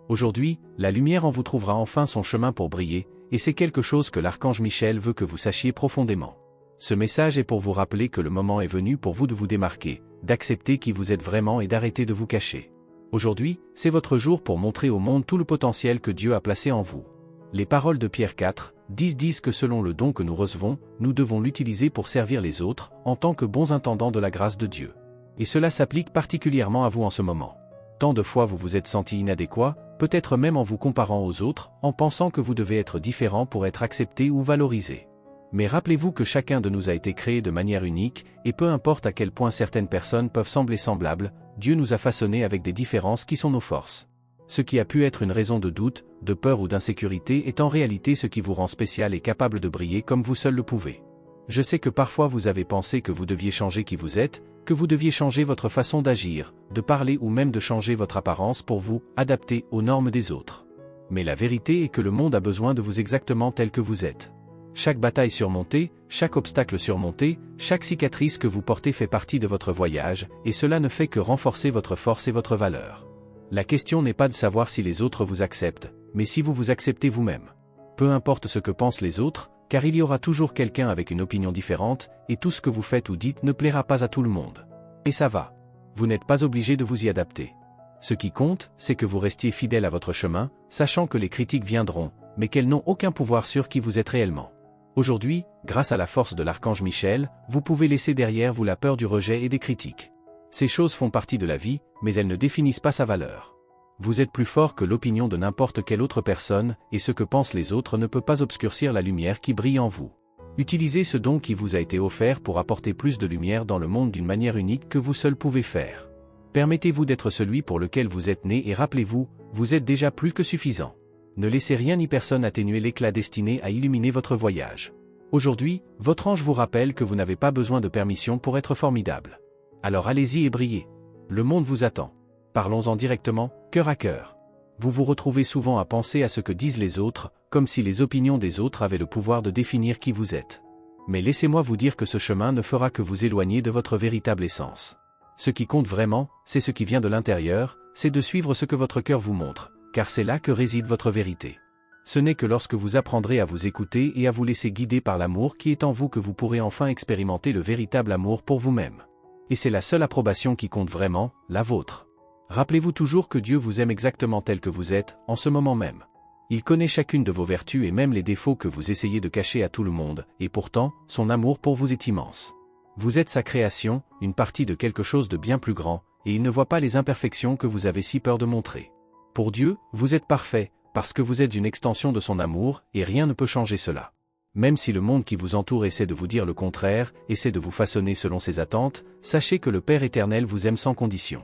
Aujourd'hui, la lumière en vous trouvera enfin son chemin pour briller, et c'est quelque chose que l'archange Michel veut que vous sachiez profondément. Ce message est pour vous rappeler que le moment est venu pour vous de vous démarquer, d'accepter qui vous êtes vraiment et d'arrêter de vous cacher. Aujourd'hui, c'est votre jour pour montrer au monde tout le potentiel que Dieu a placé en vous. Les paroles de Pierre 4, 10 disent que selon le don que nous recevons, nous devons l'utiliser pour servir les autres, en tant que bons intendants de la grâce de Dieu. Et cela s'applique particulièrement à vous en ce moment. Tant de fois vous vous êtes senti inadéquat, peut-être même en vous comparant aux autres, en pensant que vous devez être différent pour être accepté ou valorisé. Mais rappelez-vous que chacun de nous a été créé de manière unique, et peu importe à quel point certaines personnes peuvent sembler semblables, Dieu nous a façonnés avec des différences qui sont nos forces. Ce qui a pu être une raison de doute, de peur ou d'insécurité est en réalité ce qui vous rend spécial et capable de briller comme vous seul le pouvez. Je sais que parfois vous avez pensé que vous deviez changer qui vous êtes, que vous deviez changer votre façon d'agir, de parler ou même de changer votre apparence pour vous adapter aux normes des autres. Mais la vérité est que le monde a besoin de vous exactement tel que vous êtes. Chaque bataille surmontée, chaque obstacle surmonté, chaque cicatrice que vous portez fait partie de votre voyage, et cela ne fait que renforcer votre force et votre valeur. La question n'est pas de savoir si les autres vous acceptent, mais si vous vous acceptez vous-même. Peu importe ce que pensent les autres, car il y aura toujours quelqu'un avec une opinion différente, et tout ce que vous faites ou dites ne plaira pas à tout le monde. Et ça va. Vous n'êtes pas obligé de vous y adapter. Ce qui compte, c'est que vous restiez fidèle à votre chemin, sachant que les critiques viendront, mais qu'elles n'ont aucun pouvoir sur qui vous êtes réellement. Aujourd'hui, grâce à la force de l'archange Michel, vous pouvez laisser derrière vous la peur du rejet et des critiques. Ces choses font partie de la vie, mais elles ne définissent pas sa valeur. Vous êtes plus fort que l'opinion de n'importe quelle autre personne, et ce que pensent les autres ne peut pas obscurcir la lumière qui brille en vous. Utilisez ce don qui vous a été offert pour apporter plus de lumière dans le monde d'une manière unique que vous seul pouvez faire. Permettez-vous d'être celui pour lequel vous êtes né et rappelez-vous, vous êtes déjà plus que suffisant. Ne laissez rien ni personne atténuer l'éclat destiné à illuminer votre voyage. Aujourd'hui, votre ange vous rappelle que vous n'avez pas besoin de permission pour être formidable. Alors allez-y et brillez. Le monde vous attend. Parlons-en directement, cœur à cœur. Vous vous retrouvez souvent à penser à ce que disent les autres, comme si les opinions des autres avaient le pouvoir de définir qui vous êtes. Mais laissez-moi vous dire que ce chemin ne fera que vous éloigner de votre véritable essence. Ce qui compte vraiment, c'est ce qui vient de l'intérieur, c'est de suivre ce que votre cœur vous montre, car c'est là que réside votre vérité. Ce n'est que lorsque vous apprendrez à vous écouter et à vous laisser guider par l'amour qui est en vous que vous pourrez enfin expérimenter le véritable amour pour vous-même. Et c'est la seule approbation qui compte vraiment, la vôtre. Rappelez-vous toujours que Dieu vous aime exactement tel que vous êtes, en ce moment même. Il connaît chacune de vos vertus et même les défauts que vous essayez de cacher à tout le monde, et pourtant, son amour pour vous est immense. Vous êtes sa création, une partie de quelque chose de bien plus grand, et il ne voit pas les imperfections que vous avez si peur de montrer. Pour Dieu, vous êtes parfait, parce que vous êtes une extension de son amour, et rien ne peut changer cela. Même si le monde qui vous entoure essaie de vous dire le contraire, essaie de vous façonner selon ses attentes, sachez que le Père éternel vous aime sans condition.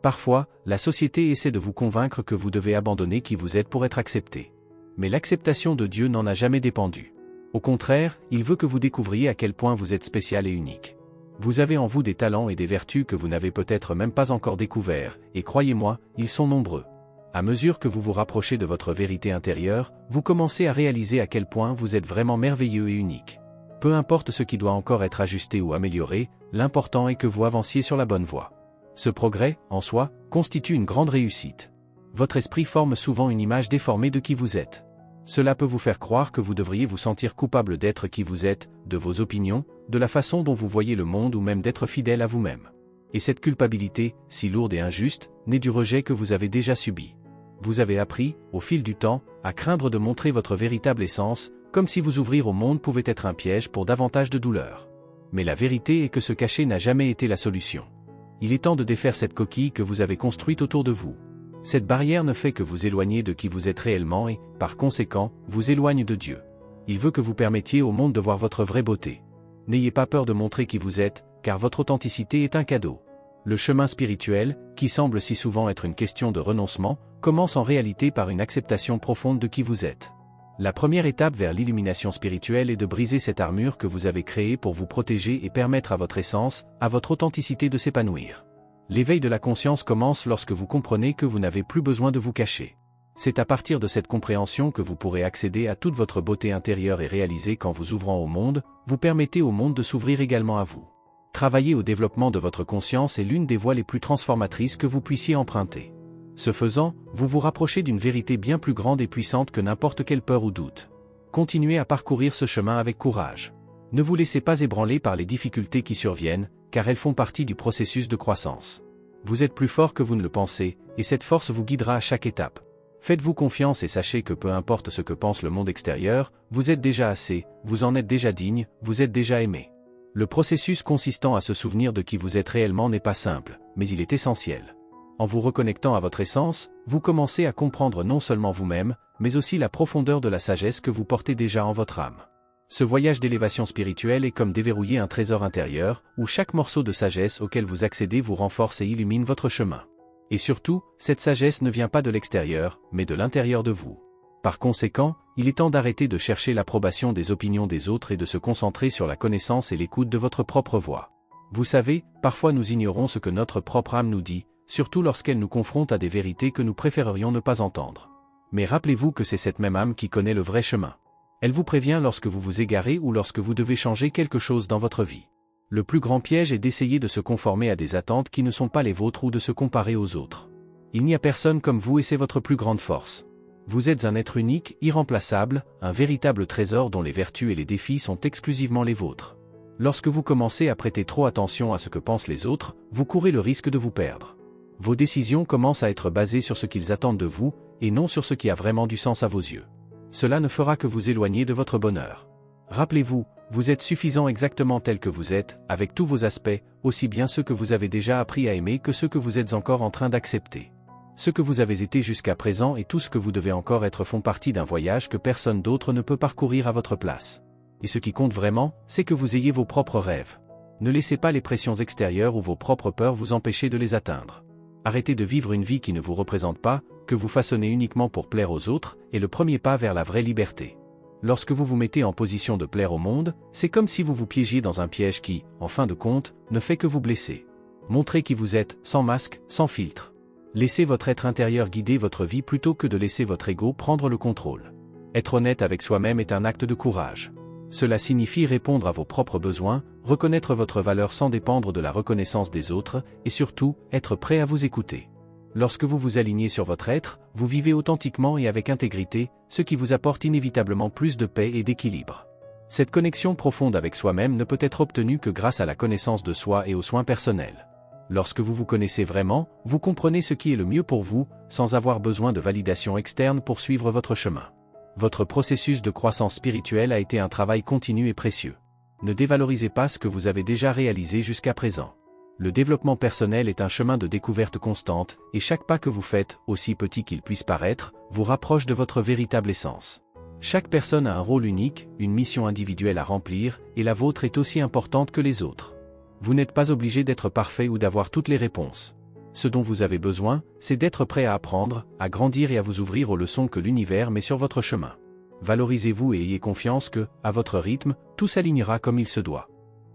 Parfois, la société essaie de vous convaincre que vous devez abandonner qui vous êtes pour être accepté. Mais l'acceptation de Dieu n'en a jamais dépendu. Au contraire, il veut que vous découvriez à quel point vous êtes spécial et unique. Vous avez en vous des talents et des vertus que vous n'avez peut-être même pas encore découverts, et croyez-moi, ils sont nombreux. À mesure que vous vous rapprochez de votre vérité intérieure, vous commencez à réaliser à quel point vous êtes vraiment merveilleux et unique. Peu importe ce qui doit encore être ajusté ou amélioré, l'important est que vous avanciez sur la bonne voie. Ce progrès, en soi, constitue une grande réussite. Votre esprit forme souvent une image déformée de qui vous êtes. Cela peut vous faire croire que vous devriez vous sentir coupable d'être qui vous êtes, de vos opinions, de la façon dont vous voyez le monde ou même d'être fidèle à vous-même. Et cette culpabilité, si lourde et injuste, naît du rejet que vous avez déjà subi. Vous avez appris, au fil du temps, à craindre de montrer votre véritable essence, comme si vous ouvrir au monde pouvait être un piège pour davantage de douleur. Mais la vérité est que se cacher n'a jamais été la solution. Il est temps de défaire cette coquille que vous avez construite autour de vous. Cette barrière ne fait que vous éloigner de qui vous êtes réellement et, par conséquent, vous éloigne de Dieu. Il veut que vous permettiez au monde de voir votre vraie beauté. N'ayez pas peur de montrer qui vous êtes, car votre authenticité est un cadeau. Le chemin spirituel, qui semble si souvent être une question de renoncement, commence en réalité par une acceptation profonde de qui vous êtes. La première étape vers l'illumination spirituelle est de briser cette armure que vous avez créée pour vous protéger et permettre à votre essence, à votre authenticité de s'épanouir. L'éveil de la conscience commence lorsque vous comprenez que vous n'avez plus besoin de vous cacher. C'est à partir de cette compréhension que vous pourrez accéder à toute votre beauté intérieure et réaliser qu'en vous ouvrant au monde, vous permettez au monde de s'ouvrir également à vous. Travailler au développement de votre conscience est l'une des voies les plus transformatrices que vous puissiez emprunter. Ce faisant, vous vous rapprochez d'une vérité bien plus grande et puissante que n'importe quelle peur ou doute. Continuez à parcourir ce chemin avec courage. Ne vous laissez pas ébranler par les difficultés qui surviennent, car elles font partie du processus de croissance. Vous êtes plus fort que vous ne le pensez, et cette force vous guidera à chaque étape. Faites-vous confiance et sachez que peu importe ce que pense le monde extérieur, vous êtes déjà assez, vous en êtes déjà digne, vous êtes déjà aimé. Le processus consistant à se souvenir de qui vous êtes réellement n'est pas simple, mais il est essentiel. En vous reconnectant à votre essence, vous commencez à comprendre non seulement vous-même, mais aussi la profondeur de la sagesse que vous portez déjà en votre âme. Ce voyage d'élévation spirituelle est comme déverrouiller un trésor intérieur, où chaque morceau de sagesse auquel vous accédez vous renforce et illumine votre chemin. Et surtout, cette sagesse ne vient pas de l'extérieur, mais de l'intérieur de vous. Par conséquent, il est temps d'arrêter de chercher l'approbation des opinions des autres et de se concentrer sur la connaissance et l'écoute de votre propre voix. Vous savez, parfois nous ignorons ce que notre propre âme nous dit, surtout lorsqu'elle nous confronte à des vérités que nous préférerions ne pas entendre. Mais rappelez-vous que c'est cette même âme qui connaît le vrai chemin. Elle vous prévient lorsque vous vous égarez ou lorsque vous devez changer quelque chose dans votre vie. Le plus grand piège est d'essayer de se conformer à des attentes qui ne sont pas les vôtres ou de se comparer aux autres. Il n'y a personne comme vous et c'est votre plus grande force. Vous êtes un être unique, irremplaçable, un véritable trésor dont les vertus et les défis sont exclusivement les vôtres. Lorsque vous commencez à prêter trop attention à ce que pensent les autres, vous courez le risque de vous perdre. Vos décisions commencent à être basées sur ce qu'ils attendent de vous, et non sur ce qui a vraiment du sens à vos yeux. Cela ne fera que vous éloigner de votre bonheur. Rappelez-vous, vous êtes suffisant exactement tel que vous êtes, avec tous vos aspects, aussi bien ceux que vous avez déjà appris à aimer que ceux que vous êtes encore en train d'accepter. Ce que vous avez été jusqu'à présent et tout ce que vous devez encore être font partie d'un voyage que personne d'autre ne peut parcourir à votre place. Et ce qui compte vraiment, c'est que vous ayez vos propres rêves. Ne laissez pas les pressions extérieures ou vos propres peurs vous empêcher de les atteindre. Arrêtez de vivre une vie qui ne vous représente pas, que vous façonnez uniquement pour plaire aux autres, est le premier pas vers la vraie liberté. Lorsque vous vous mettez en position de plaire au monde, c'est comme si vous vous piégiez dans un piège qui, en fin de compte, ne fait que vous blesser. Montrez qui vous êtes, sans masque, sans filtre. Laissez votre être intérieur guider votre vie plutôt que de laisser votre ego prendre le contrôle. Être honnête avec soi-même est un acte de courage. Cela signifie répondre à vos propres besoins, reconnaître votre valeur sans dépendre de la reconnaissance des autres, et surtout, être prêt à vous écouter. Lorsque vous vous alignez sur votre être, vous vivez authentiquement et avec intégrité, ce qui vous apporte inévitablement plus de paix et d'équilibre. Cette connexion profonde avec soi-même ne peut être obtenue que grâce à la connaissance de soi et aux soins personnels. Lorsque vous vous connaissez vraiment, vous comprenez ce qui est le mieux pour vous, sans avoir besoin de validation externe pour suivre votre chemin. Votre processus de croissance spirituelle a été un travail continu et précieux. Ne dévalorisez pas ce que vous avez déjà réalisé jusqu'à présent. Le développement personnel est un chemin de découverte constante, et chaque pas que vous faites, aussi petit qu'il puisse paraître, vous rapproche de votre véritable essence. Chaque personne a un rôle unique, une mission individuelle à remplir, et la vôtre est aussi importante que les autres. Vous n'êtes pas obligé d'être parfait ou d'avoir toutes les réponses. Ce dont vous avez besoin, c'est d'être prêt à apprendre, à grandir et à vous ouvrir aux leçons que l'univers met sur votre chemin. Valorisez-vous et ayez confiance que, à votre rythme, tout s'alignera comme il se doit.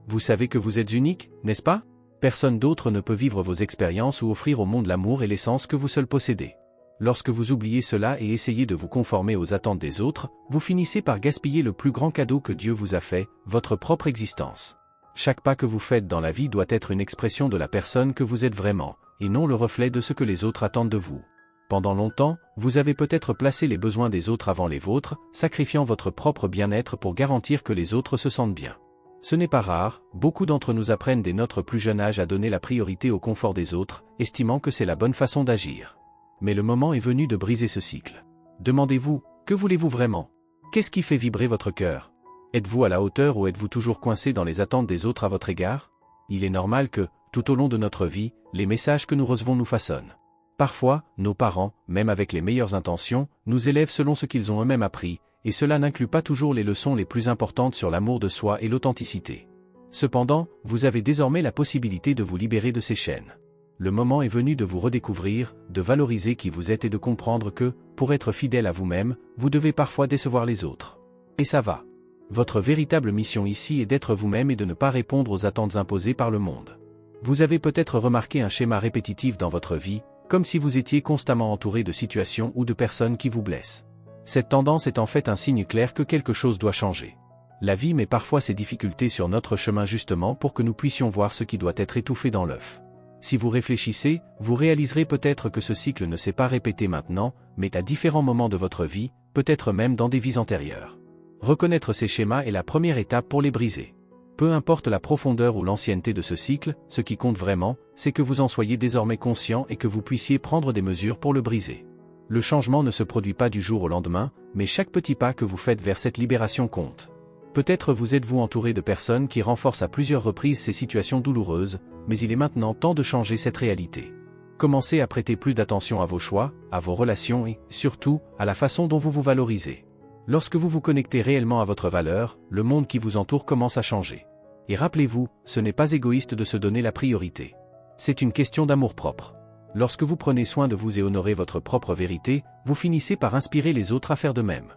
Vous savez que vous êtes unique, n'est-ce pas ? Personne d'autre ne peut vivre vos expériences ou offrir au monde l'amour et l'essence que vous seul possédez. Lorsque vous oubliez cela et essayez de vous conformer aux attentes des autres, vous finissez par gaspiller le plus grand cadeau que Dieu vous a fait, votre propre existence. Chaque pas que vous faites dans la vie doit être une expression de la personne que vous êtes vraiment, et non le reflet de ce que les autres attendent de vous. Pendant longtemps, vous avez peut-être placé les besoins des autres avant les vôtres, sacrifiant votre propre bien-être pour garantir que les autres se sentent bien. Ce n'est pas rare, beaucoup d'entre nous apprennent dès notre plus jeune âge à donner la priorité au confort des autres, estimant que c'est la bonne façon d'agir. Mais le moment est venu de briser ce cycle. Demandez-vous, que voulez-vous vraiment ? Qu'est-ce qui fait vibrer votre cœur ? Êtes-vous à la hauteur ou êtes-vous toujours coincé dans les attentes des autres à votre égard ? Il est normal que, tout au long de notre vie, les messages que nous recevons nous façonnent. Parfois, nos parents, même avec les meilleures intentions, nous élèvent selon ce qu'ils ont eux-mêmes appris, et cela n'inclut pas toujours les leçons les plus importantes sur l'amour de soi et l'authenticité. Cependant, vous avez désormais la possibilité de vous libérer de ces chaînes. Le moment est venu de vous redécouvrir, de valoriser qui vous êtes et de comprendre que, pour être fidèle à vous-même, vous devez parfois décevoir les autres. Et ça va. Votre véritable mission ici est d'être vous-même et de ne pas répondre aux attentes imposées par le monde. Vous avez peut-être remarqué un schéma répétitif dans votre vie, comme si vous étiez constamment entouré de situations ou de personnes qui vous blessent. Cette tendance est en fait un signe clair que quelque chose doit changer. La vie met parfois ses difficultés sur notre chemin justement pour que nous puissions voir ce qui doit être étouffé dans l'œuf. Si vous réfléchissez, vous réaliserez peut-être que ce cycle ne s'est pas répété maintenant, mais à différents moments de votre vie, peut-être même dans des vies antérieures. Reconnaître ces schémas est la première étape pour les briser. Peu importe la profondeur ou l'ancienneté de ce cycle, ce qui compte vraiment, c'est que vous en soyez désormais conscient et que vous puissiez prendre des mesures pour le briser. Le changement ne se produit pas du jour au lendemain, mais chaque petit pas que vous faites vers cette libération compte. Peut-être vous êtes-vous entouré de personnes qui renforcent à plusieurs reprises ces situations douloureuses, mais il est maintenant temps de changer cette réalité. Commencez à prêter plus d'attention à vos choix, à vos relations et, surtout, à la façon dont vous vous valorisez. Lorsque vous vous connectez réellement à votre valeur, le monde qui vous entoure commence à changer. Et rappelez-vous, ce n'est pas égoïste de se donner la priorité. C'est une question d'amour-propre. Lorsque vous prenez soin de vous et honorez votre propre vérité, vous finissez par inspirer les autres à faire de même.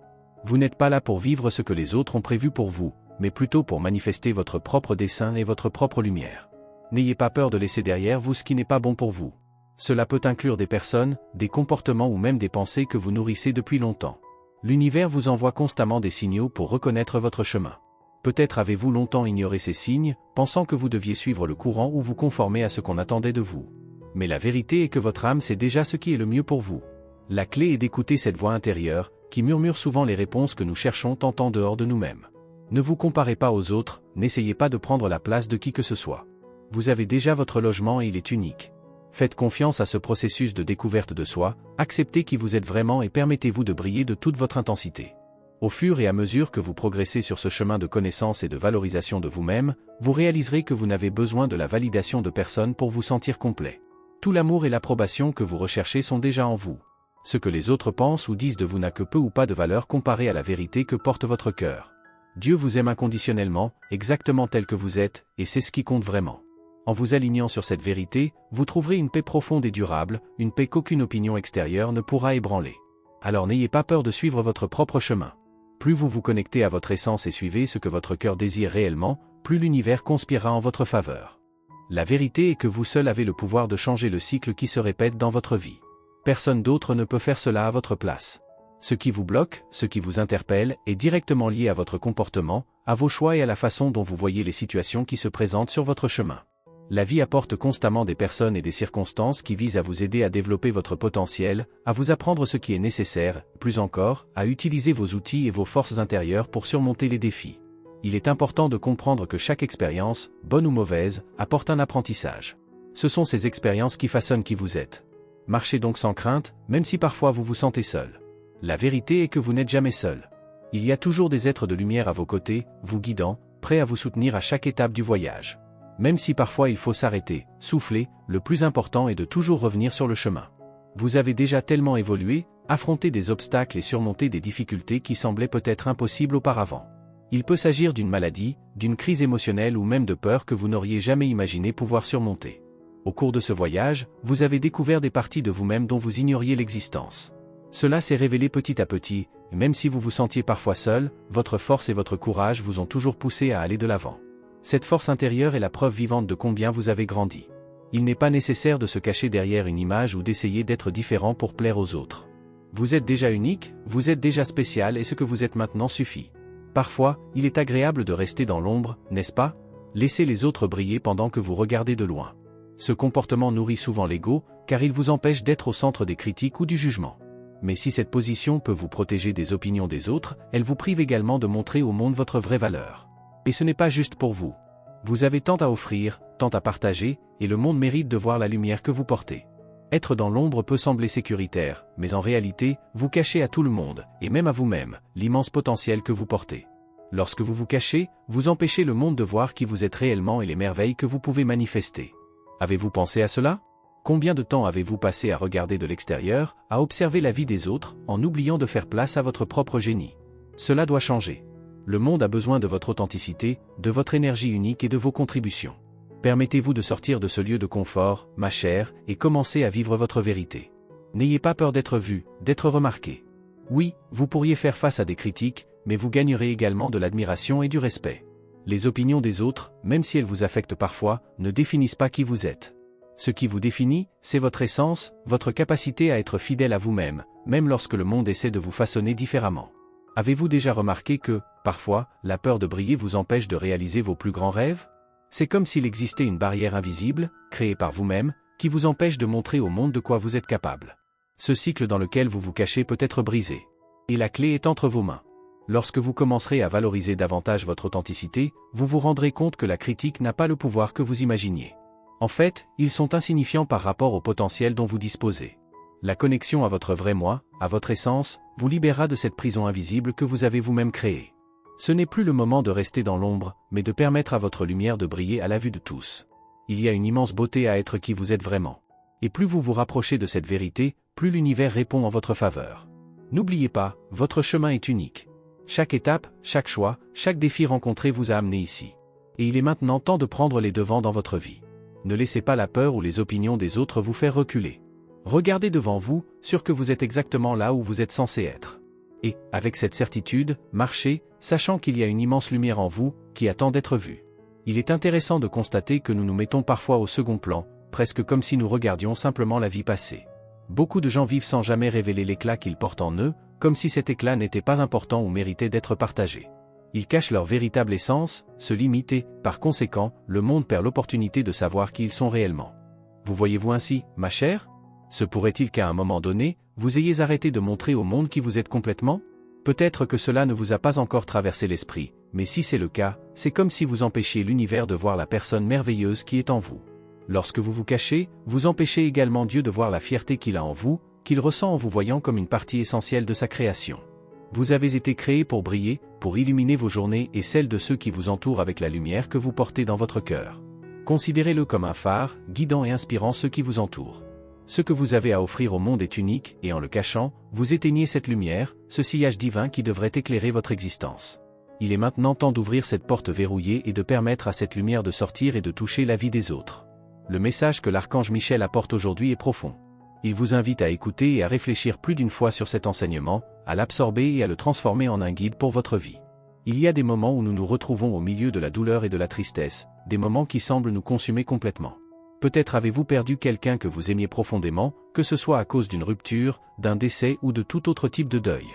Vous n'êtes pas là pour vivre ce que les autres ont prévu pour vous, mais plutôt pour manifester votre propre dessein et votre propre lumière. N'ayez pas peur de laisser derrière vous ce qui n'est pas bon pour vous. Cela peut inclure des personnes, des comportements ou même des pensées que vous nourrissez depuis longtemps. L'univers vous envoie constamment des signaux pour reconnaître votre chemin. Peut-être avez-vous longtemps ignoré ces signes, pensant que vous deviez suivre le courant ou vous conformer à ce qu'on attendait de vous. Mais la vérité est que votre âme sait déjà ce qui est le mieux pour vous. La clé est d'écouter cette voix intérieure, qui murmure souvent les réponses que nous cherchons tant en dehors de nous-mêmes. Ne vous comparez pas aux autres, n'essayez pas de prendre la place de qui que ce soit. Vous avez déjà votre logement et il est unique. Faites confiance à ce processus de découverte de soi, acceptez qui vous êtes vraiment et permettez-vous de briller de toute votre intensité. Au fur et à mesure que vous progressez sur ce chemin de connaissance et de valorisation de vous-même, vous réaliserez que vous n'avez besoin de la validation de personne pour vous sentir complet. Tout l'amour et l'approbation que vous recherchez sont déjà en vous. Ce que les autres pensent ou disent de vous n'a que peu ou pas de valeur comparé à la vérité que porte votre cœur. Dieu vous aime inconditionnellement, exactement tel que vous êtes, et c'est ce qui compte vraiment. En vous alignant sur cette vérité, vous trouverez une paix profonde et durable, une paix qu'aucune opinion extérieure ne pourra ébranler. Alors n'ayez pas peur de suivre votre propre chemin. Plus vous vous connectez à votre essence et suivez ce que votre cœur désire réellement, plus l'univers conspirera en votre faveur. La vérité est que vous seul avez le pouvoir de changer le cycle qui se répète dans votre vie. Personne d'autre ne peut faire cela à votre place. Ce qui vous bloque, ce qui vous interpelle, est directement lié à votre comportement, à vos choix et à la façon dont vous voyez les situations qui se présentent sur votre chemin. La vie apporte constamment des personnes et des circonstances qui visent à vous aider à développer votre potentiel, à vous apprendre ce qui est nécessaire, plus encore, à utiliser vos outils et vos forces intérieures pour surmonter les défis. Il est important de comprendre que chaque expérience, bonne ou mauvaise, apporte un apprentissage. Ce sont ces expériences qui façonnent qui vous êtes. Marchez donc sans crainte, même si parfois vous vous sentez seul. La vérité est que vous n'êtes jamais seul. Il y a toujours des êtres de lumière à vos côtés, vous guidant, prêts à vous soutenir à chaque étape du voyage. Même si parfois il faut s'arrêter, souffler, le plus important est de toujours revenir sur le chemin. Vous avez déjà tellement évolué, affronté des obstacles et surmonté des difficultés qui semblaient peut-être impossibles auparavant. Il peut s'agir d'une maladie, d'une crise émotionnelle ou même de peur que vous n'auriez jamais imaginé pouvoir surmonter. Au cours de ce voyage, vous avez découvert des parties de vous-même dont vous ignoriez l'existence. Cela s'est révélé petit à petit, et même si vous vous sentiez parfois seul, votre force et votre courage vous ont toujours poussé à aller de l'avant. Cette force intérieure est la preuve vivante de combien vous avez grandi. Il n'est pas nécessaire de se cacher derrière une image ou d'essayer d'être différent pour plaire aux autres. Vous êtes déjà unique, vous êtes déjà spécial et ce que vous êtes maintenant suffit. Parfois, il est agréable de rester dans l'ombre, n'est-ce pas? Laissez les autres briller pendant que vous regardez de loin. Ce comportement nourrit souvent l'ego, car il vous empêche d'être au centre des critiques ou du jugement. Mais si cette position peut vous protéger des opinions des autres, elle vous prive également de montrer au monde votre vraie valeur. Et ce n'est pas juste pour vous. Vous avez tant à offrir, tant à partager, et le monde mérite de voir la lumière que vous portez. Être dans l'ombre peut sembler sécuritaire, mais en réalité, vous cachez à tout le monde, et même à vous-même, l'immense potentiel que vous portez. Lorsque vous vous cachez, vous empêchez le monde de voir qui vous êtes réellement et les merveilles que vous pouvez manifester. Avez-vous pensé à cela? Combien de temps avez-vous passé à regarder de l'extérieur, à observer la vie des autres, en oubliant de faire place à votre propre génie? Cela doit changer. Le monde a besoin de votre authenticité, de votre énergie unique et de vos contributions. Permettez-vous de sortir de ce lieu de confort, ma chère, et commencez à vivre votre vérité. N'ayez pas peur d'être vu, d'être remarqué. Oui, vous pourriez faire face à des critiques, mais vous gagnerez également de l'admiration et du respect. Les opinions des autres, même si elles vous affectent parfois, ne définissent pas qui vous êtes. Ce qui vous définit, c'est votre essence, votre capacité à être fidèle à vous-même, même lorsque le monde essaie de vous façonner différemment. Avez-vous déjà remarqué que, parfois, la peur de briller vous empêche de réaliser vos plus grands rêves? C'est comme s'il existait une barrière invisible, créée par vous-même, qui vous empêche de montrer au monde de quoi vous êtes capable. Ce cycle dans lequel vous vous cachez peut être brisé. Et la clé est entre vos mains. Lorsque vous commencerez à valoriser davantage votre authenticité, vous vous rendrez compte que la critique n'a pas le pouvoir que vous imaginiez. En fait, ils sont insignifiants par rapport au potentiel dont vous disposez. La connexion à votre vrai moi, à votre essence, vous libérera de cette prison invisible que vous avez vous-même créée. Ce n'est plus le moment de rester dans l'ombre, mais de permettre à votre lumière de briller à la vue de tous. Il y a une immense beauté à être qui vous êtes vraiment. Et plus vous vous rapprochez de cette vérité, plus l'univers répond en votre faveur. N'oubliez pas, votre chemin est unique. Chaque étape, chaque choix, chaque défi rencontré vous a amené ici. Et il est maintenant temps de prendre les devants dans votre vie. Ne laissez pas la peur ou les opinions des autres vous faire reculer. Regardez devant vous, sûr que vous êtes exactement là où vous êtes censé être. Et, avec cette certitude, marchez, sachant qu'il y a une immense lumière en vous, qui attend d'être vue. Il est intéressant de constater que nous nous mettons parfois au second plan, presque comme si nous regardions simplement la vie passer. Beaucoup de gens vivent sans jamais révéler l'éclat qu'ils portent en eux, comme si cet éclat n'était pas important ou méritait d'être partagé. Ils cachent leur véritable essence, se limitent et, par conséquent, le monde perd l'opportunité de savoir qui ils sont réellement. Vous voyez-vous ainsi, ma chère ? Se pourrait-il qu'à un moment donné, vous ayez arrêté de montrer au monde qui vous êtes complètement ? Peut-être que cela ne vous a pas encore traversé l'esprit, mais si c'est le cas, c'est comme si vous empêchiez l'univers de voir la personne merveilleuse qui est en vous. Lorsque vous vous cachez, vous empêchez également Dieu de voir la fierté qu'il a en vous, qu'il ressent en vous voyant comme une partie essentielle de sa création. Vous avez été créé pour briller, pour illuminer vos journées et celles de ceux qui vous entourent avec la lumière que vous portez dans votre cœur. Considérez-le comme un phare, guidant et inspirant ceux qui vous entourent. Ce que vous avez à offrir au monde est unique, et en le cachant, vous éteignez cette lumière, ce sillage divin qui devrait éclairer votre existence. Il est maintenant temps d'ouvrir cette porte verrouillée et de permettre à cette lumière de sortir et de toucher la vie des autres. Le message que l'archange Michel apporte aujourd'hui est profond. Il vous invite à écouter et à réfléchir plus d'une fois sur cet enseignement, à l'absorber et à le transformer en un guide pour votre vie. Il y a des moments où nous nous retrouvons au milieu de la douleur et de la tristesse, des moments qui semblent nous consumer complètement. Peut-être avez-vous perdu quelqu'un que vous aimiez profondément, que ce soit à cause d'une rupture, d'un décès ou de tout autre type de deuil.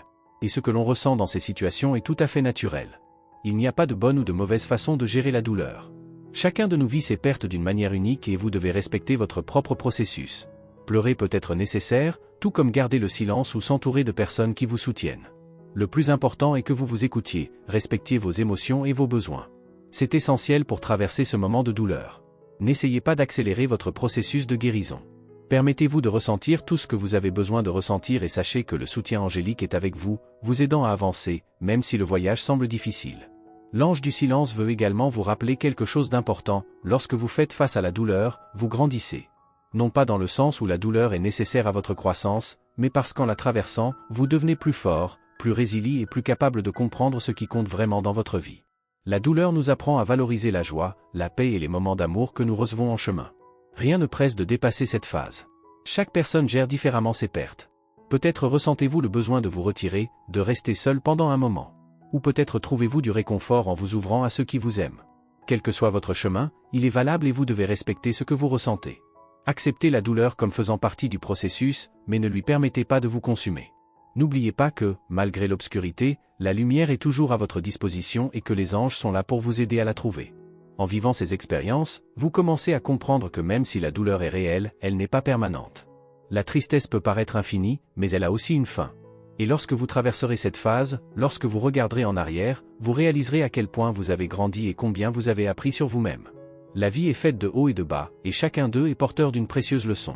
Et ce que l'on ressent dans ces situations est tout à fait naturel. Il n'y a pas de bonne ou de mauvaise façon de gérer la douleur. Chacun de nous vit ses pertes d'une manière unique et vous devez respecter votre propre processus. Pleurer peut être nécessaire, tout comme garder le silence ou s'entourer de personnes qui vous soutiennent. Le plus important est que vous vous écoutiez, respectiez vos émotions et vos besoins. C'est essentiel pour traverser ce moment de douleur. N'essayez pas d'accélérer votre processus de guérison. Permettez-vous de ressentir tout ce que vous avez besoin de ressentir et sachez que le soutien angélique est avec vous, vous aidant à avancer, même si le voyage semble difficile. L'ange du silence veut également vous rappeler quelque chose d'important, lorsque vous faites face à la douleur, vous grandissez. Non pas dans le sens où la douleur est nécessaire à votre croissance, mais parce qu'en la traversant, vous devenez plus fort, plus résilient et plus capable de comprendre ce qui compte vraiment dans votre vie. La douleur nous apprend à valoriser la joie, la paix et les moments d'amour que nous recevons en chemin. Rien ne presse de dépasser cette phase. Chaque personne gère différemment ses pertes. Peut-être ressentez-vous le besoin de vous retirer, de rester seul pendant un moment. Ou peut-être trouvez-vous du réconfort en vous ouvrant à ceux qui vous aiment. Quel que soit votre chemin, il est valable et vous devez respecter ce que vous ressentez. Acceptez la douleur comme faisant partie du processus, mais ne lui permettez pas de vous consumer. N'oubliez pas que, malgré l'obscurité, la lumière est toujours à votre disposition et que les anges sont là pour vous aider à la trouver. En vivant ces expériences, vous commencez à comprendre que même si la douleur est réelle, elle n'est pas permanente. La tristesse peut paraître infinie, mais elle a aussi une fin. Et lorsque vous traverserez cette phase, lorsque vous regarderez en arrière, vous réaliserez à quel point vous avez grandi et combien vous avez appris sur vous-même. La vie est faite de hauts et de bas, et chacun d'eux est porteur d'une précieuse leçon.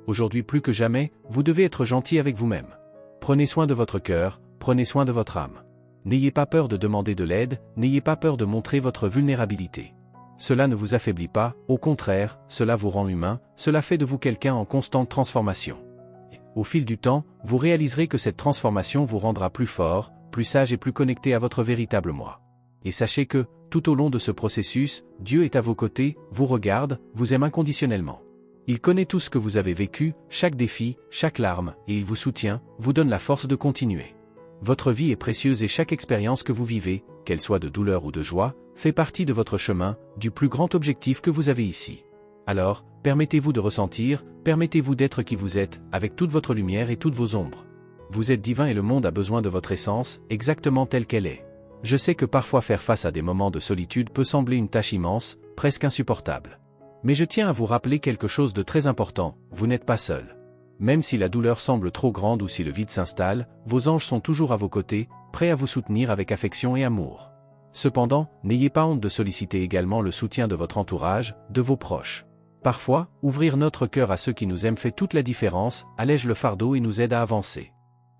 Aujourd'hui plus que jamais, vous devez être gentil avec vous-même. Prenez soin de votre cœur, prenez soin de votre âme. N'ayez pas peur de demander de l'aide, n'ayez pas peur de montrer votre vulnérabilité. Cela ne vous affaiblit pas, au contraire, cela vous rend humain, cela fait de vous quelqu'un en constante transformation. Au fil du temps, vous réaliserez que cette transformation vous rendra plus fort, plus sage et plus connecté à votre véritable moi. Et sachez que, tout au long de ce processus, Dieu est à vos côtés, vous regarde, vous aime inconditionnellement. Il connaît tout ce que vous avez vécu, chaque défi, chaque larme, et il vous soutient, vous donne la force de continuer. Votre vie est précieuse et chaque expérience que vous vivez, qu'elle soit de douleur ou de joie, fait partie de votre chemin, du plus grand objectif que vous avez ici. Alors, permettez-vous de ressentir, permettez-vous d'être qui vous êtes, avec toute votre lumière et toutes vos ombres. Vous êtes divin et le monde a besoin de votre essence, exactement telle qu'elle est. Je sais que parfois faire face à des moments de solitude peut sembler une tâche immense, presque insupportable. Mais je tiens à vous rappeler quelque chose de très important, vous n'êtes pas seul. Même si la douleur semble trop grande ou si le vide s'installe, vos anges sont toujours à vos côtés, prêts à vous soutenir avec affection et amour. Cependant, n'ayez pas honte de solliciter également le soutien de votre entourage, de vos proches. Parfois, ouvrir notre cœur à ceux qui nous aiment fait toute la différence, allège le fardeau et nous aide à avancer.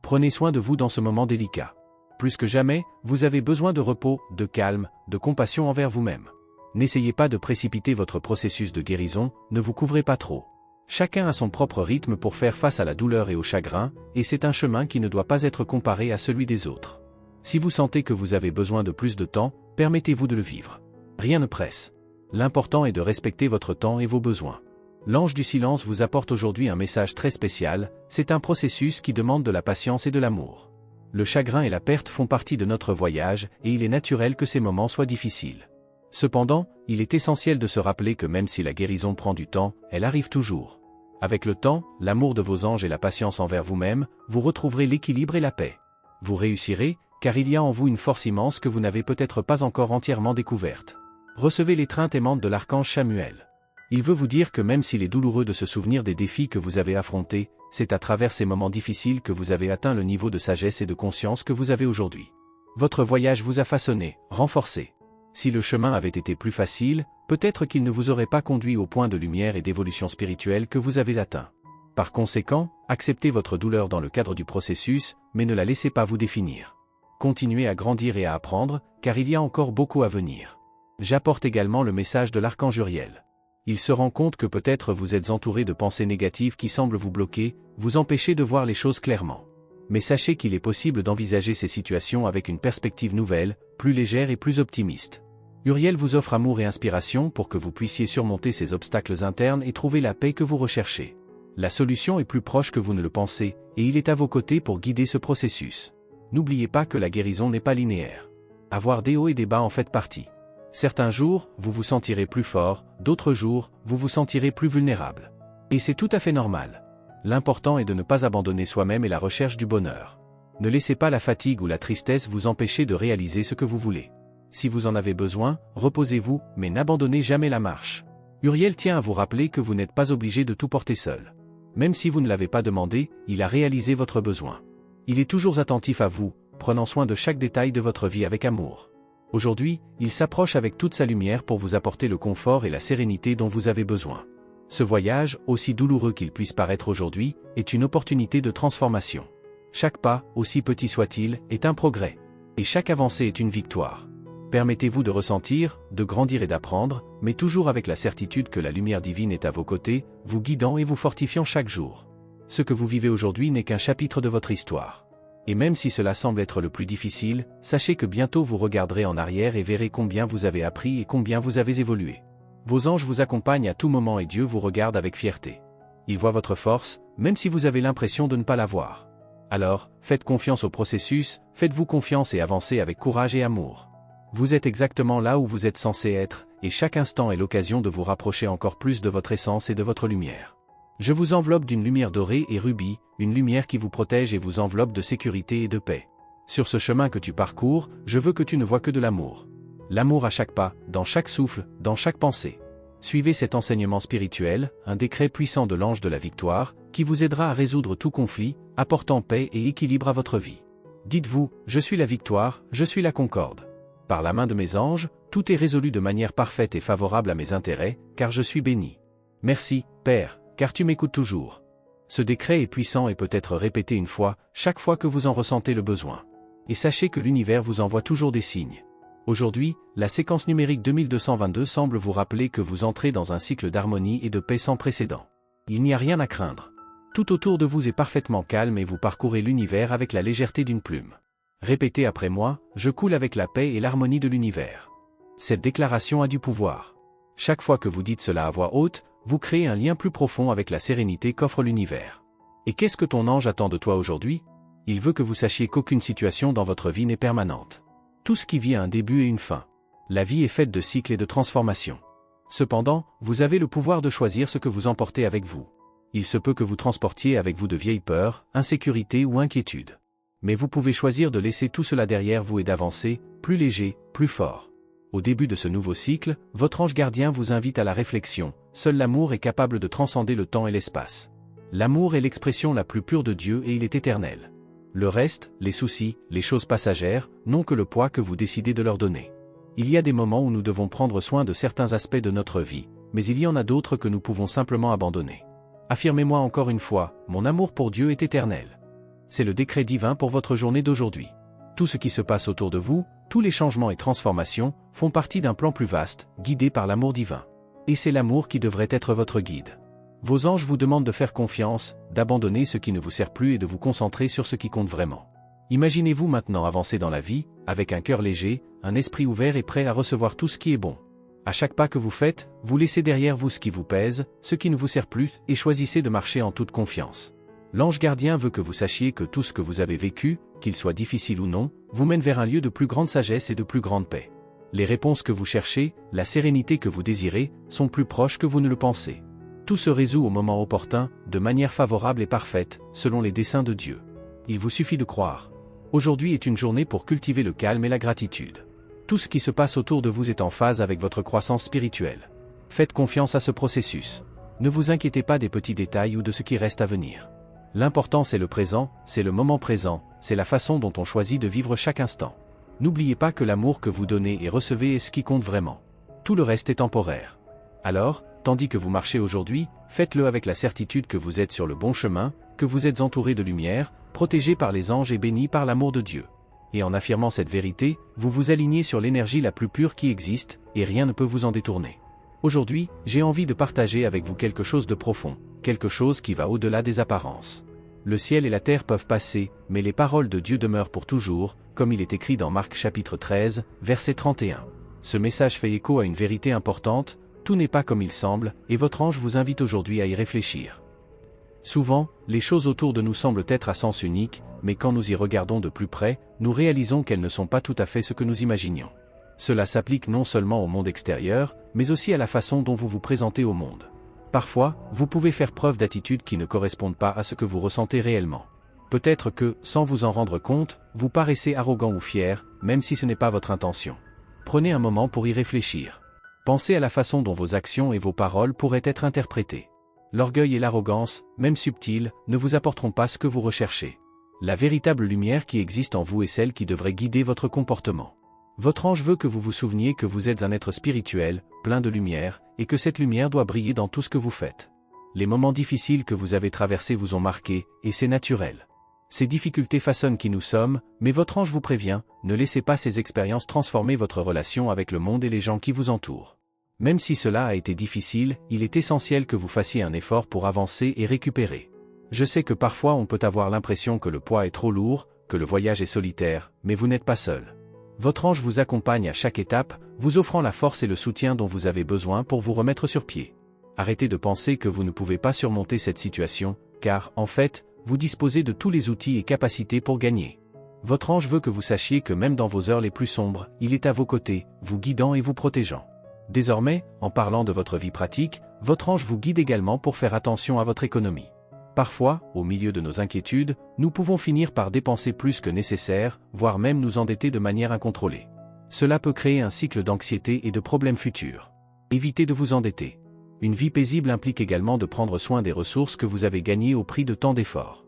Prenez soin de vous dans ce moment délicat. Plus que jamais, vous avez besoin de repos, de calme, de compassion envers vous-même. N'essayez pas de précipiter votre processus de guérison, ne vous couvrez pas trop. Chacun a son propre rythme pour faire face à la douleur et au chagrin, et c'est un chemin qui ne doit pas être comparé à celui des autres. Si vous sentez que vous avez besoin de plus de temps, permettez-vous de le vivre. Rien ne presse. L'important est de respecter votre temps et vos besoins. L'ange du silence vous apporte aujourd'hui un message très spécial, c'est un processus qui demande de la patience et de l'amour. Le chagrin et la perte font partie de notre voyage, et il est naturel que ces moments soient difficiles. Cependant, il est essentiel de se rappeler que même si la guérison prend du temps, elle arrive toujours. Avec le temps, l'amour de vos anges et la patience envers vous-même, vous retrouverez l'équilibre et la paix. Vous réussirez, car il y a en vous une force immense que vous n'avez peut-être pas encore entièrement découverte. Recevez l'étreinte aimante de l'archange Samuel. Il veut vous dire que même s'il est douloureux de se souvenir des défis que vous avez affrontés, c'est à travers ces moments difficiles que vous avez atteint le niveau de sagesse et de conscience que vous avez aujourd'hui. Votre voyage vous a façonné, renforcé. Si le chemin avait été plus facile, peut-être qu'il ne vous aurait pas conduit au point de lumière et d'évolution spirituelle que vous avez atteint. Par conséquent, acceptez votre douleur dans le cadre du processus, mais ne la laissez pas vous définir. Continuez à grandir et à apprendre, car il y a encore beaucoup à venir. J'apporte également le message de l'archange Uriel. Il se rend compte que peut-être vous êtes entouré de pensées négatives qui semblent vous bloquer, vous empêcher de voir les choses clairement. Mais sachez qu'il est possible d'envisager ces situations avec une perspective nouvelle, plus légère et plus optimiste. Uriel vous offre amour et inspiration pour que vous puissiez surmonter ces obstacles internes et trouver la paix que vous recherchez. La solution est plus proche que vous ne le pensez, et il est à vos côtés pour guider ce processus. N'oubliez pas que la guérison n'est pas linéaire. Avoir des hauts et des bas en fait partie. Certains jours, vous vous sentirez plus fort, d'autres jours, vous vous sentirez plus vulnérable. Et c'est tout à fait normal. L'important est de ne pas abandonner soi-même et la recherche du bonheur. Ne laissez pas la fatigue ou la tristesse vous empêcher de réaliser ce que vous voulez. Si vous en avez besoin, reposez-vous, mais n'abandonnez jamais la marche. Uriel tient à vous rappeler que vous n'êtes pas obligé de tout porter seul. Même si vous ne l'avez pas demandé, il a réalisé votre besoin. Il est toujours attentif à vous, prenant soin de chaque détail de votre vie avec amour. Aujourd'hui, il s'approche avec toute sa lumière pour vous apporter le confort et la sérénité dont vous avez besoin. Ce voyage, aussi douloureux qu'il puisse paraître aujourd'hui, est une opportunité de transformation. Chaque pas, aussi petit soit-il, est un progrès. Et chaque avancée est une victoire. Permettez-vous de ressentir, de grandir et d'apprendre, mais toujours avec la certitude que la lumière divine est à vos côtés, vous guidant et vous fortifiant chaque jour. Ce que vous vivez aujourd'hui n'est qu'un chapitre de votre histoire. Et même si cela semble être le plus difficile, sachez que bientôt vous regarderez en arrière et verrez combien vous avez appris et combien vous avez évolué. Vos anges vous accompagnent à tout moment et Dieu vous regarde avec fierté. Il voit votre force, même si vous avez l'impression de ne pas la voir. Alors, faites confiance au processus, faites-vous confiance et avancez avec courage et amour. Vous êtes exactement là où vous êtes censé être, et chaque instant est l'occasion de vous rapprocher encore plus de votre essence et de votre lumière. Je vous enveloppe d'une lumière dorée et rubis, une lumière qui vous protège et vous enveloppe de sécurité et de paix. Sur ce chemin que tu parcours, je veux que tu ne vois que de l'amour. L'amour à chaque pas, dans chaque souffle, dans chaque pensée. Suivez cet enseignement spirituel, un décret puissant de l'ange de la victoire, qui vous aidera à résoudre tout conflit, apportant paix et équilibre à votre vie. Dites-vous, je suis la victoire, je suis la concorde. Par la main de mes anges, tout est résolu de manière parfaite et favorable à mes intérêts, car je suis béni. Merci, Père, car tu m'écoutes toujours. Ce décret est puissant et peut être répété une fois, chaque fois que vous en ressentez le besoin. Et sachez que l'univers vous envoie toujours des signes. Aujourd'hui, la séquence numérique 2222 semble vous rappeler que vous entrez dans un cycle d'harmonie et de paix sans précédent. Il n'y a rien à craindre. Tout autour de vous est parfaitement calme et vous parcourez l'univers avec la légèreté d'une plume. Répétez après moi, je coule avec la paix et l'harmonie de l'univers. Cette déclaration a du pouvoir. Chaque fois que vous dites cela à voix haute, vous créez un lien plus profond avec la sérénité qu'offre l'univers. Et qu'est-ce que ton ange attend de toi aujourd'hui? Il veut que vous sachiez qu'aucune situation dans votre vie n'est permanente. Tout ce qui vit a un début et une fin. La vie est faite de cycles et de transformations. Cependant, vous avez le pouvoir de choisir ce que vous emportez avec vous. Il se peut que vous transportiez avec vous de vieilles peurs, insécurités ou inquiétudes. Mais vous pouvez choisir de laisser tout cela derrière vous et d'avancer, plus léger, plus fort. Au début de ce nouveau cycle, votre ange gardien vous invite à la réflexion. Seul l'amour est capable de transcender le temps et l'espace. L'amour est l'expression la plus pure de Dieu et il est éternel. Le reste, les soucis, les choses passagères, n'ont que le poids que vous décidez de leur donner. Il y a des moments où nous devons prendre soin de certains aspects de notre vie, mais il y en a d'autres que nous pouvons simplement abandonner. Affirmez-moi encore une fois, mon amour pour Dieu est éternel. C'est le décret divin pour votre journée d'aujourd'hui. Tout ce qui se passe autour de vous, tous les changements et transformations, font partie d'un plan plus vaste, guidé par l'amour divin. Et c'est l'amour qui devrait être votre guide. Vos anges vous demandent de faire confiance, d'abandonner ce qui ne vous sert plus et de vous concentrer sur ce qui compte vraiment. Imaginez-vous maintenant avancer dans la vie, avec un cœur léger, un esprit ouvert et prêt à recevoir tout ce qui est bon. À chaque pas que vous faites, vous laissez derrière vous ce qui vous pèse, ce qui ne vous sert plus, et choisissez de marcher en toute confiance. L'ange gardien veut que vous sachiez que tout ce que vous avez vécu, qu'il soit difficile ou non, vous mène vers un lieu de plus grande sagesse et de plus grande paix. Les réponses que vous cherchez, la sérénité que vous désirez, sont plus proches que vous ne le pensez. Tout se résout au moment opportun, de manière favorable et parfaite, selon les desseins de Dieu. Il vous suffit de croire. Aujourd'hui est une journée pour cultiver le calme et la gratitude. Tout ce qui se passe autour de vous est en phase avec votre croissance spirituelle. Faites confiance à ce processus. Ne vous inquiétez pas des petits détails ou de ce qui reste à venir. L'important c'est le présent, c'est le moment présent, c'est la façon dont on choisit de vivre chaque instant. N'oubliez pas que l'amour que vous donnez et recevez est ce qui compte vraiment. Tout le reste est temporaire. Alors, tandis que vous marchez aujourd'hui, faites-le avec la certitude que vous êtes sur le bon chemin, que vous êtes entouré de lumière, protégé par les anges et béni par l'amour de Dieu. Et en affirmant cette vérité, vous vous alignez sur l'énergie la plus pure qui existe, et rien ne peut vous en détourner. Aujourd'hui, j'ai envie de partager avec vous quelque chose de profond, quelque chose qui va au-delà des apparences. Le ciel et la terre peuvent passer, mais les paroles de Dieu demeurent pour toujours, comme il est écrit dans Marc chapitre 13, verset 31. Ce message fait écho à une vérité importante, tout n'est pas comme il semble, et votre ange vous invite aujourd'hui à y réfléchir. Souvent, les choses autour de nous semblent être à sens unique, mais quand nous y regardons de plus près, nous réalisons qu'elles ne sont pas tout à fait ce que nous imaginions. Cela s'applique non seulement au monde extérieur, mais aussi à la façon dont vous vous présentez au monde. Parfois, vous pouvez faire preuve d'attitudes qui ne correspondent pas à ce que vous ressentez réellement. Peut-être que, sans vous en rendre compte, vous paraissez arrogant ou fier, même si ce n'est pas votre intention. Prenez un moment pour y réfléchir. Pensez à la façon dont vos actions et vos paroles pourraient être interprétées. L'orgueil et l'arrogance, même subtils, ne vous apporteront pas ce que vous recherchez. La véritable lumière qui existe en vous est celle qui devrait guider votre comportement. Votre ange veut que vous vous souveniez que vous êtes un être spirituel, plein de lumière, et que cette lumière doit briller dans tout ce que vous faites. Les moments difficiles que vous avez traversés vous ont marqué, et c'est naturel. Ces difficultés façonnent qui nous sommes, mais votre ange vous prévient, ne laissez pas ces expériences transformer votre relation avec le monde et les gens qui vous entourent. Même si cela a été difficile, il est essentiel que vous fassiez un effort pour avancer et récupérer. Je sais que parfois on peut avoir l'impression que le poids est trop lourd, que le voyage est solitaire, mais vous n'êtes pas seul. Votre ange vous accompagne à chaque étape, vous offrant la force et le soutien dont vous avez besoin pour vous remettre sur pied. Arrêtez de penser que vous ne pouvez pas surmonter cette situation, car, en fait, vous disposez de tous les outils et capacités pour gagner. Votre ange veut que vous sachiez que même dans vos heures les plus sombres, il est à vos côtés, vous guidant et vous protégeant. Désormais, en parlant de votre vie pratique, votre ange vous guide également pour faire attention à votre économie. Parfois, au milieu de nos inquiétudes, nous pouvons finir par dépenser plus que nécessaire, voire même nous endetter de manière incontrôlée. Cela peut créer un cycle d'anxiété et de problèmes futurs. Évitez de vous endetter. Une vie paisible implique également de prendre soin des ressources que vous avez gagnées au prix de tant d'efforts.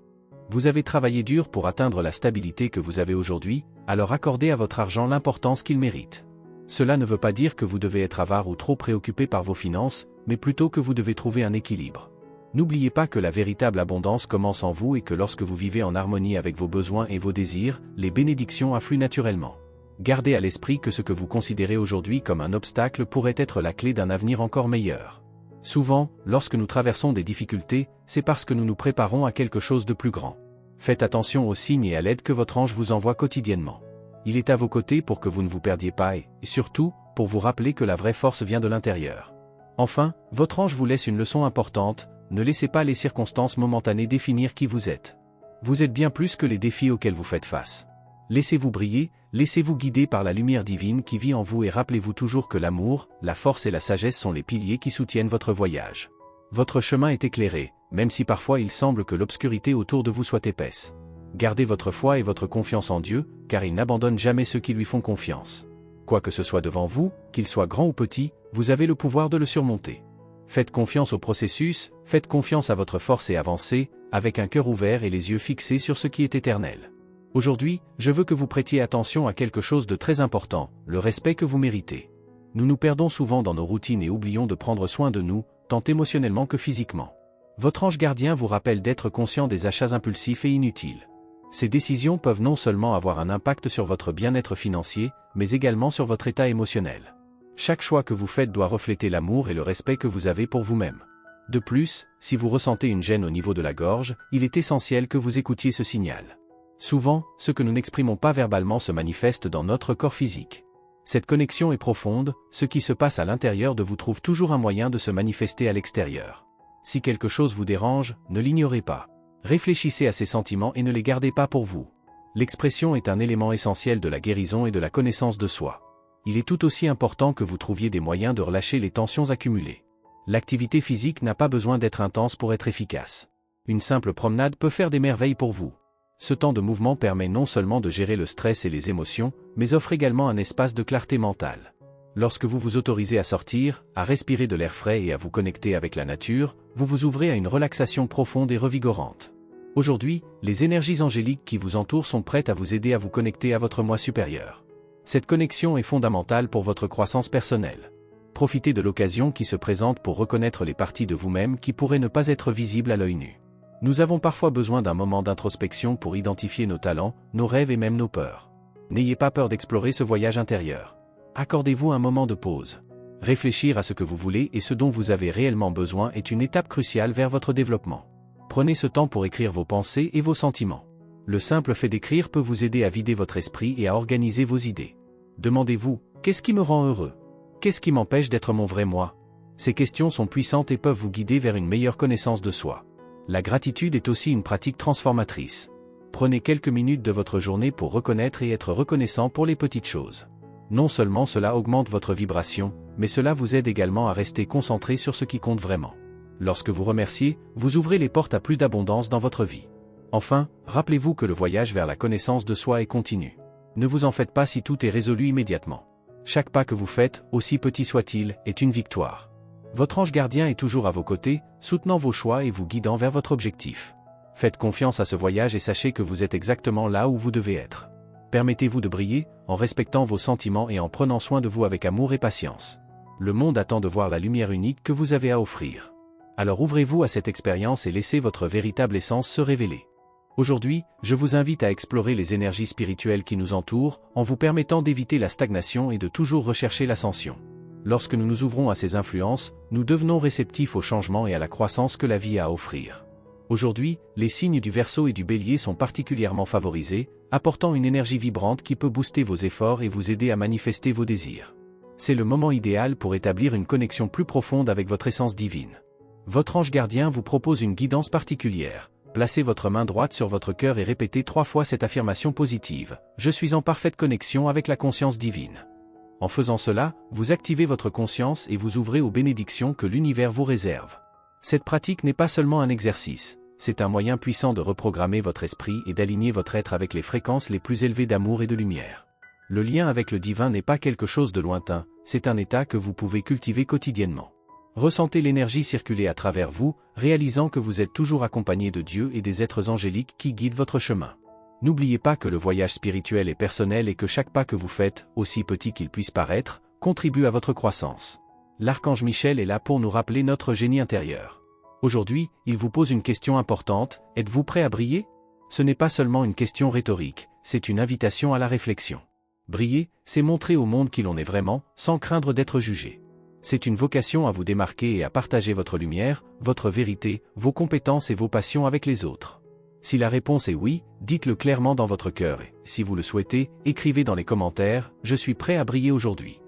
Vous avez travaillé dur pour atteindre la stabilité que vous avez aujourd'hui, alors accordez à votre argent l'importance qu'il mérite. Cela ne veut pas dire que vous devez être avare ou trop préoccupé par vos finances, mais plutôt que vous devez trouver un équilibre. N'oubliez pas que la véritable abondance commence en vous et que lorsque vous vivez en harmonie avec vos besoins et vos désirs, les bénédictions affluent naturellement. Gardez à l'esprit que ce que vous considérez aujourd'hui comme un obstacle pourrait être la clé d'un avenir encore meilleur. Souvent, lorsque nous traversons des difficultés, c'est parce que nous nous préparons à quelque chose de plus grand. Faites attention aux signes et à l'aide que votre ange vous envoie quotidiennement. Il est à vos côtés pour que vous ne vous perdiez pas et, surtout, pour vous rappeler que la vraie force vient de l'intérieur. Enfin, votre ange vous laisse une leçon importante, ne laissez pas les circonstances momentanées définir qui vous êtes. Vous êtes bien plus que les défis auxquels vous faites face. Laissez-vous briller, laissez-vous guider par la lumière divine qui vit en vous et rappelez-vous toujours que l'amour, la force et la sagesse sont les piliers qui soutiennent votre voyage. Votre chemin est éclairé, même si parfois il semble que l'obscurité autour de vous soit épaisse. Gardez votre foi et votre confiance en Dieu, car il n'abandonne jamais ceux qui lui font confiance. Quoi que ce soit devant vous, qu'il soit grand ou petit, vous avez le pouvoir de le surmonter. Faites confiance au processus, faites confiance à votre force et avancez, avec un cœur ouvert et les yeux fixés sur ce qui est éternel. Aujourd'hui, je veux que vous prêtiez attention à quelque chose de très important, le respect que vous méritez. Nous nous perdons souvent dans nos routines et oublions de prendre soin de nous, tant émotionnellement que physiquement. Votre ange gardien vous rappelle d'être conscient des achats impulsifs et inutiles. Ces décisions peuvent non seulement avoir un impact sur votre bien-être financier, mais également sur votre état émotionnel. Chaque choix que vous faites doit refléter l'amour et le respect que vous avez pour vous-même. De plus, si vous ressentez une gêne au niveau de la gorge, il est essentiel que vous écoutiez ce signal. Souvent, ce que nous n'exprimons pas verbalement se manifeste dans notre corps physique. Cette connexion est profonde, ce qui se passe à l'intérieur de vous trouve toujours un moyen de se manifester à l'extérieur. Si quelque chose vous dérange, ne l'ignorez pas. Réfléchissez à ces sentiments et ne les gardez pas pour vous. L'expression est un élément essentiel de la guérison et de la connaissance de soi. Il est tout aussi important que vous trouviez des moyens de relâcher les tensions accumulées. L'activité physique n'a pas besoin d'être intense pour être efficace. Une simple promenade peut faire des merveilles pour vous. Ce temps de mouvement permet non seulement de gérer le stress et les émotions, mais offre également un espace de clarté mentale. Lorsque vous vous autorisez à sortir, à respirer de l'air frais et à vous connecter avec la nature, vous vous ouvrez à une relaxation profonde et revigorante. Aujourd'hui, les énergies angéliques qui vous entourent sont prêtes à vous aider à vous connecter à votre moi supérieur. Cette connexion est fondamentale pour votre croissance personnelle. Profitez de l'occasion qui se présente pour reconnaître les parties de vous-même qui pourraient ne pas être visibles à l'œil nu. Nous avons parfois besoin d'un moment d'introspection pour identifier nos talents, nos rêves et même nos peurs. N'ayez pas peur d'explorer ce voyage intérieur. Accordez-vous un moment de pause. Réfléchir à ce que vous voulez et ce dont vous avez réellement besoin est une étape cruciale vers votre développement. Prenez ce temps pour écrire vos pensées et vos sentiments. Le simple fait d'écrire peut vous aider à vider votre esprit et à organiser vos idées. Demandez-vous, qu'est-ce qui me rend heureux? Qu'est-ce qui m'empêche d'être mon vrai moi? Ces questions sont puissantes et peuvent vous guider vers une meilleure connaissance de soi. La gratitude est aussi une pratique transformatrice. Prenez quelques minutes de votre journée pour reconnaître et être reconnaissant pour les petites choses. Non seulement cela augmente votre vibration, mais cela vous aide également à rester concentré sur ce qui compte vraiment. Lorsque vous remerciez, vous ouvrez les portes à plus d'abondance dans votre vie. Enfin, rappelez-vous que le voyage vers la connaissance de soi est continu. Ne vous en faites pas si tout est résolu immédiatement. Chaque pas que vous faites, aussi petit soit-il, est une victoire. Votre ange gardien est toujours à vos côtés, soutenant vos choix et vous guidant vers votre objectif. Faites confiance à ce voyage et sachez que vous êtes exactement là où vous devez être. Permettez-vous de briller, en respectant vos sentiments et en prenant soin de vous avec amour et patience. Le monde attend de voir la lumière unique que vous avez à offrir. Alors ouvrez-vous à cette expérience et laissez votre véritable essence se révéler. Aujourd'hui, je vous invite à explorer les énergies spirituelles qui nous entourent, en vous permettant d'éviter la stagnation et de toujours rechercher l'ascension. Lorsque nous nous ouvrons à ces influences, nous devenons réceptifs au changement et à la croissance que la vie a à offrir. Aujourd'hui, les signes du Verseau et du Bélier sont particulièrement favorisés, apportant une énergie vibrante qui peut booster vos efforts et vous aider à manifester vos désirs. C'est le moment idéal pour établir une connexion plus profonde avec votre essence divine. Votre ange gardien vous propose une guidance particulière. Placez votre main droite sur votre cœur et répétez 3 fois cette affirmation positive. Je suis en parfaite connexion avec la conscience divine. En faisant cela, vous activez votre conscience et vous ouvrez aux bénédictions que l'univers vous réserve. Cette pratique n'est pas seulement un exercice, c'est un moyen puissant de reprogrammer votre esprit et d'aligner votre être avec les fréquences les plus élevées d'amour et de lumière. Le lien avec le divin n'est pas quelque chose de lointain, c'est un état que vous pouvez cultiver quotidiennement. Ressentez l'énergie circuler à travers vous, réalisant que vous êtes toujours accompagné de Dieu et des êtres angéliques qui guident votre chemin. N'oubliez pas que le voyage spirituel est personnel et que chaque pas que vous faites, aussi petit qu'il puisse paraître, contribue à votre croissance. L'archange Michel est là pour nous rappeler notre génie intérieur. Aujourd'hui, il vous pose une question importante, êtes-vous prêt à briller? Ce n'est pas seulement une question rhétorique, c'est une invitation à la réflexion. Briller, c'est montrer au monde qui l'on est vraiment, sans craindre d'être jugé. C'est une vocation à vous démarquer et à partager votre lumière, votre vérité, vos compétences et vos passions avec les autres. Si la réponse est oui, dites-le clairement dans votre cœur et, si vous le souhaitez, écrivez dans les commentaires « Je suis prêt à briller aujourd'hui ».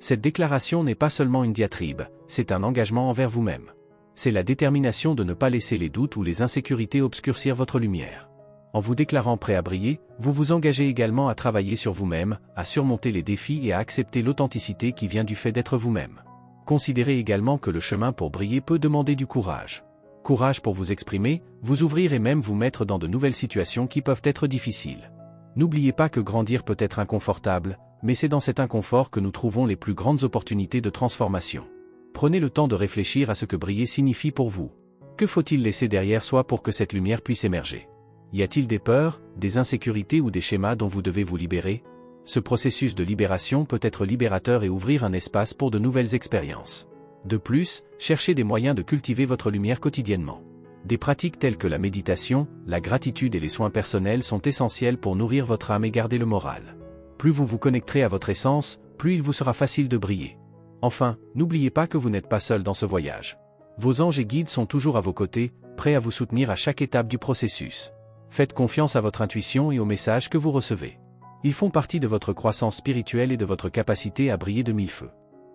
Cette déclaration n'est pas seulement une diatribe, c'est un engagement envers vous-même. C'est la détermination de ne pas laisser les doutes ou les insécurités obscurcir votre lumière. En vous déclarant prêt à briller, vous vous engagez également à travailler sur vous-même, à surmonter les défis et à accepter l'authenticité qui vient du fait d'être vous-même. Considérez également que le chemin pour briller peut demander du courage. Courage pour vous exprimer, vous ouvrir et même vous mettre dans de nouvelles situations qui peuvent être difficiles. N'oubliez pas que grandir peut être inconfortable, mais c'est dans cet inconfort que nous trouvons les plus grandes opportunités de transformation. Prenez le temps de réfléchir à ce que briller signifie pour vous. Que faut-il laisser derrière soi pour que cette lumière puisse émerger? Y a-t-il des peurs, des insécurités ou des schémas dont vous devez vous libérer? Ce processus de libération peut être libérateur et ouvrir un espace pour de nouvelles expériences. De plus, cherchez des moyens de cultiver votre lumière quotidiennement. Des pratiques telles que la méditation, la gratitude et les soins personnels sont essentiels pour nourrir votre âme et garder le moral. Plus vous vous connecterez à votre essence, plus il vous sera facile de briller. Enfin, n'oubliez pas que vous n'êtes pas seul dans ce voyage. Vos anges et guides sont toujours à vos côtés, prêts à vous soutenir à chaque étape du processus. Faites confiance à votre intuition et aux messages que vous recevez. Ils font partie de votre croissance spirituelle et de votre capacité à briller de mille feux.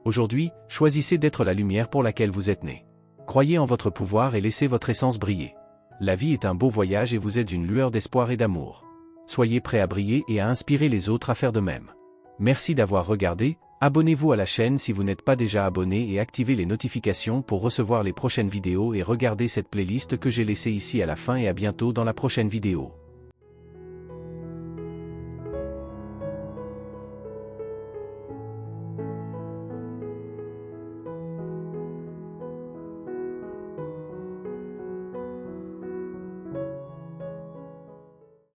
Aujourd'hui, choisissez d'être la lumière pour laquelle vous êtes né. Croyez en votre pouvoir et laissez votre essence briller. La vie est un beau voyage et vous êtes une lueur d'espoir et d'amour. Soyez prêts à briller et à inspirer les autres à faire de même. Merci d'avoir regardé, abonnez-vous à la chaîne si vous n'êtes pas déjà abonné et activez les notifications pour recevoir les prochaines vidéos et regardez cette playlist que j'ai laissée ici à la fin et à bientôt dans la prochaine vidéo.